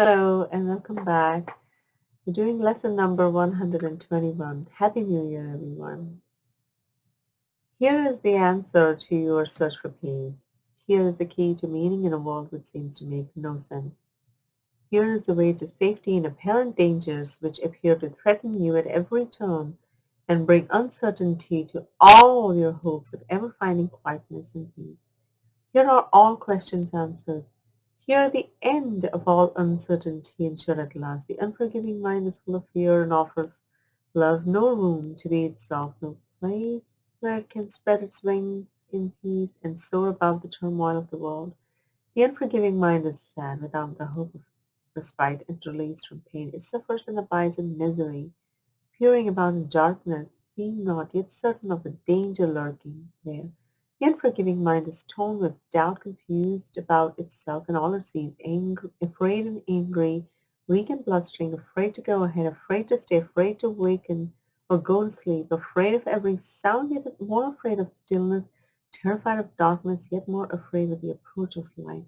Hello and welcome back. We're doing lesson number 121. Happy New Year, everyone. Here is the answer to your search for peace. Here is the key to meaning in a world which seems to make no sense. Here is the way to safety in apparent dangers which appear to threaten you at every turn and bring uncertainty to all your hopes of ever finding quietness and peace. Here are all questions answered. Here the end of all uncertainty ensured at last. The unforgiving mind is full of fear and offers love no room to be itself, no place where it can spread its wings in peace and soar above the turmoil of the world. The unforgiving mind is sad without the hope of respite and release from pain. It suffers and abides in misery, peering about in darkness, seeing not, yet certain of the danger lurking there. The unforgiving mind is torn with doubt, confused about itself and all it sees, afraid and angry, weak and blustering, afraid to go ahead, afraid to stay, afraid to waken or go to sleep, afraid of every sound, yet more afraid of stillness, terrified of darkness, yet more afraid of the approach of light.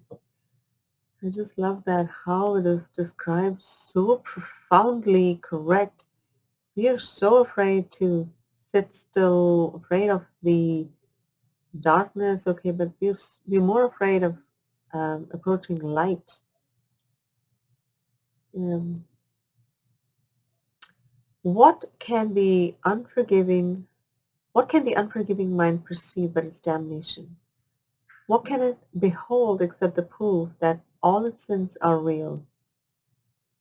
I just love that how it is described so profoundly correct. We are so afraid to sit still, afraid of the darkness, okay, but we're more afraid of approaching light. Um, what can the unforgiving what can the unforgiving mind perceive but its damnation? What can it behold except the proof that all its sins are real?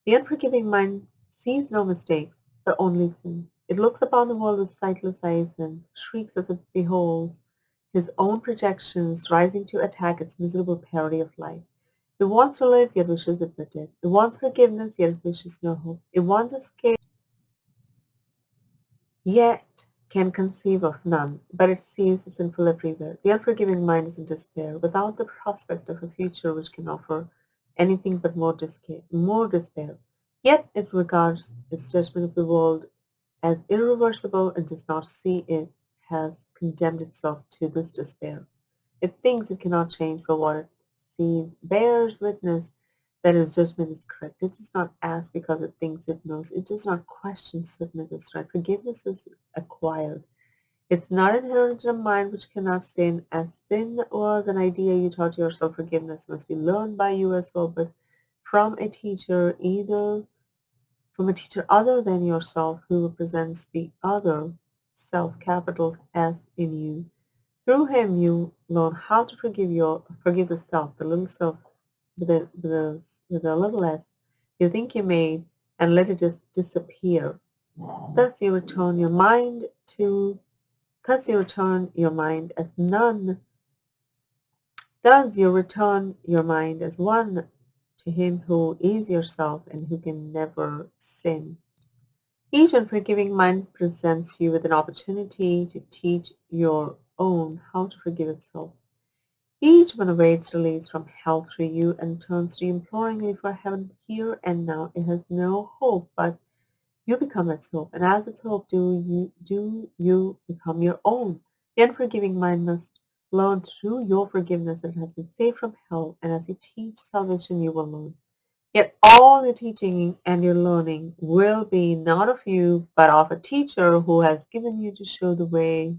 The unforgiving mind sees no mistakes, but only sins. It looks upon the world with sightless eyes and shrieks as it beholds his own projections rising to attack its miserable parody of life. It wants to live, yet wishes it were dead. It wants forgiveness, yet it wishes no hope. It wants escape, yet can conceive of none, but it sees the sinful everywhere. The unforgiving mind is in despair, without the prospect of a future which can offer anything but more despair. Yet it regards its judgment of the world as irreversible and does not see it has condemned itself to this despair. It thinks it cannot change, but what it sees bears witness that its judgment is correct. It does not ask because it thinks it knows. It does not question certain it is right. Forgiveness is acquired. It's not inherent in a mind which cannot sin, as sin was an idea you taught yourself. Forgiveness must be learned by you as well, but from a teacher, either from a teacher other than yourself who represents the other self, capital S in you. Through him you learn how to forgive the self, the little self with a little s you think you made, and let it just disappear. Thus you return your mind to thus you return your mind as none thus you return your mind as one to him who is yourself and who can never sin. Each unforgiving mind presents you with an opportunity to teach your own how to forgive itself. Each one awaits release from hell through you and turns to you imploringly for heaven here and now. It has no hope, but you become its hope, and as its hope, do you become your own. The unforgiving mind must learn through your forgiveness that it has been saved from hell, and as you teach salvation, you will learn. Yet all your teaching and your learning will be not of you, but of a teacher who has given you to show the way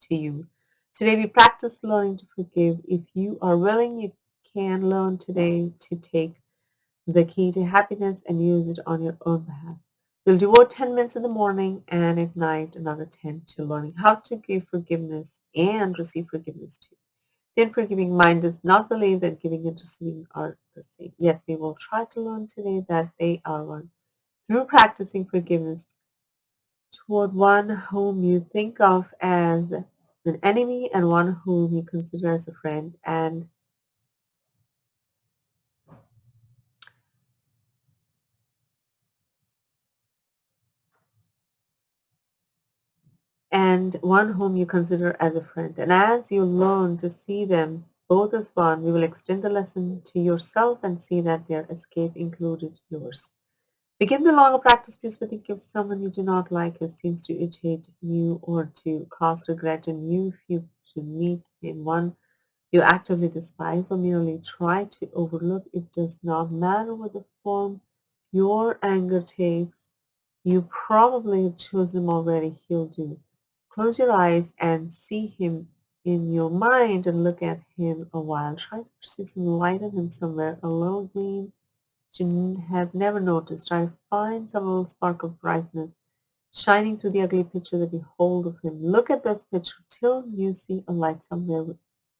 to you. Today we practice learning to forgive. If you are willing, you can learn today to take the key to happiness and use it on your own behalf. We'll devote 10 minutes in the morning and at night another 10 to learning how to give forgiveness and receive forgiveness too. The unforgiving mind does not believe that giving and receiving are the same. Yet we will try to learn today that they are one. Through practicing forgiveness toward one whom you think of as an enemy and one whom you consider as a friend, and one whom you consider as a friend. And as you learn to see them both as one, you will extend the lesson to yourself and see that their escape included yours. Begin the longer practice piece with think of someone you do not like who seems to irritate you or to cause regret in you if you should meet in one you actively despise or merely try to overlook. It does not matter what the form your anger takes. You probably have chosen him already. He'll do. Close your eyes and see him in your mind and look at him a while. Try to perceive some light in him somewhere, a little gleam you have never noticed. Try to find some little spark of brightness shining through the ugly picture that you hold of him. Look at this picture till you see a light somewhere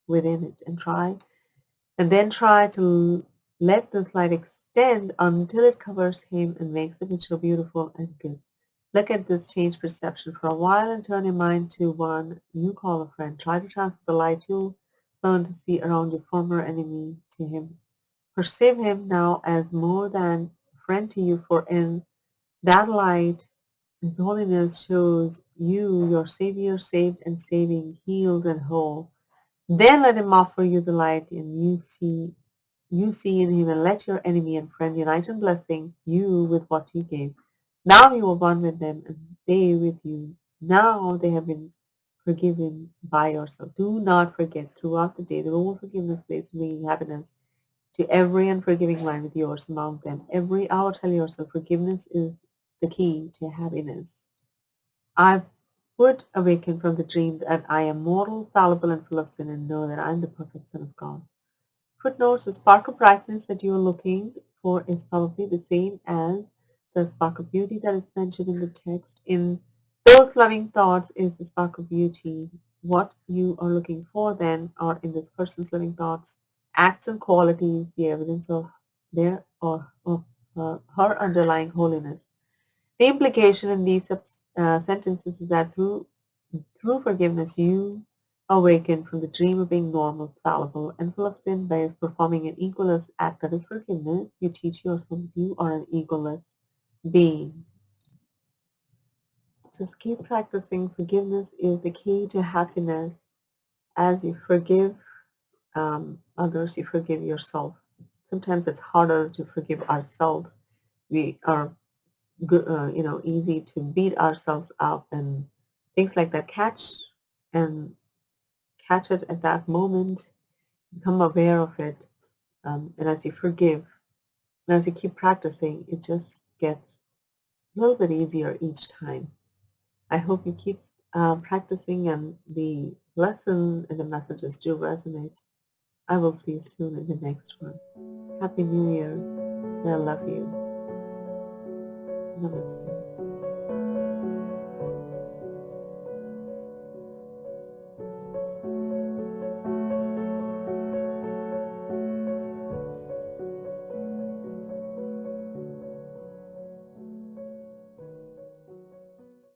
within it, and then try to let this light extend until it covers him and makes the picture beautiful and good. Look at this changed perception for a while and turn your mind to one you call a friend. Try to transfer the light you'll learn to see around your former enemy to him. Perceive him now as more than a friend to you, for in that light his holiness shows you your Savior, saved and saving, healed and whole. Then let him offer you the light, and you see in him, and let your enemy and friend unite in blessing you with what you gave. Now you are one with them, and they with you. Now they have been forgiven by yourself. Do not forget throughout the day the role of forgiveness plays in bringing happiness to every unforgiving mind with yours among them. Every hour tell yourself forgiveness is the key to happiness. I would awaken from the dream that I am mortal, fallible, and full of sin, and know that I am the perfect Son of God. Footnotes: the spark of brightness that you are looking for is probably the same as the spark of beauty that is mentioned in the text. In those loving thoughts is the spark of beauty. What you are looking for then are in this person's living thoughts, acts and qualities, the evidence of their or of her underlying holiness. The implication in these sentences is that through forgiveness you awaken from the dream of being normal, fallible, and full of sin. By performing an egoless act that is forgiveness, you teach yourself you are an egoless being. Just keep practicing. Forgiveness is the key to happiness. As you forgive others, you forgive yourself. Sometimes it's harder to forgive ourselves. We are good, easy to beat ourselves up and things like that. And catch it at that moment, become aware of it, and as you forgive, and as you keep practicing, it just gets a little bit easier each time. I hope you keep practicing and the lesson and the messages do resonate. I will see you soon in the next one. Happy New Year. I love you. Namaste.